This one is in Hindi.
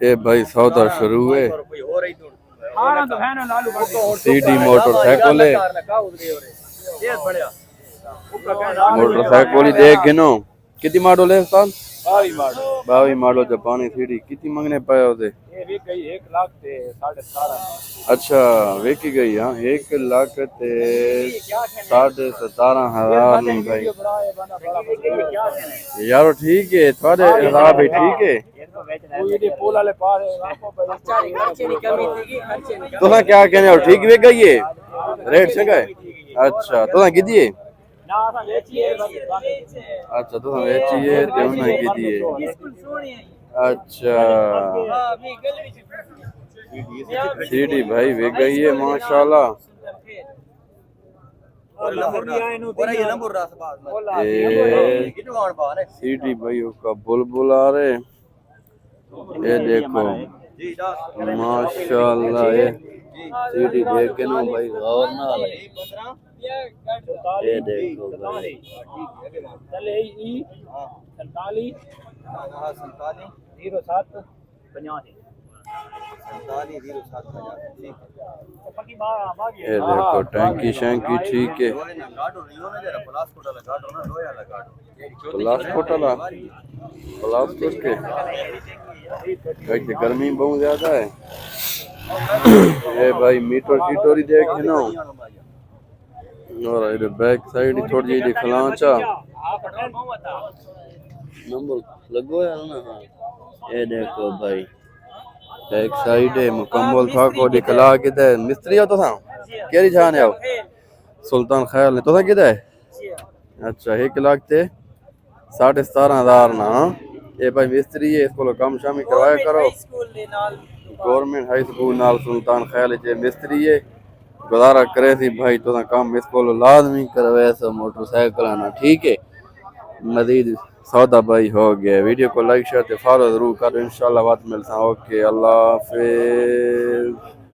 ये भाई सौदा शुरू है। सीडी मोटरसाइकिल है। मोटरसाइकिल ही देख गिनो कितनी मॉडल है उस्ताद? 22 मॉडल जापानी सीडी कितनी मंगने पाए होते? अच्छा वेखी गई हाँ 1,17,500 में भाई। यारो ठीक है थोड़े हिसाब है ठीक है। तो क्या कहने हो ठीक वे गई है रेट से गए। अच्छा तो कितनी है? अच्छा तो वेची है तो ना कितनी है? अच्छा सीडी भाई वे गई है माशाल्लाह। सीडी भाई उसका बुलबुल आ रहे ये देखो माशाल्लाह ये सीडी देख के ना भाई गौर ना ये देखो भाई। ये देखो टैंकी शैंकी ठीक है। प्लास्टिक वाला प्लास्टिक के भाई गर्मी बहुत ज्यादा है। ये भाई मीटर शीटर ही देखे ना और इधर बैक साइड थोड़ी जी खलांचा नंबर लगो यार ना। ये देखो भाई बैक साइड है मुकम्मल था को दिखला किधर मिस्त्री हो तो था केरी जाने आओ सुल्तान ख्याल ने तो था किधर। अच्छा 1 लाख थे 17,500 ना। ये भाई मिस्त्री है इसको काम शामी करवाया करो गवर्नमेंट हाई स्कूल नाल सुल्तान ख्याल जे मिस्त्री है गुजारा करे थी भाई तो काम इसको लाजमी करवाए सो मोटरसाइकिल आना ठीक है। मजीद सौदा भाई हो गया। वीडियो को लाइक शेयर फॉलो जरूर करो इंशाल्लाह बात मिलता। ओके अल्लाह हाफिज।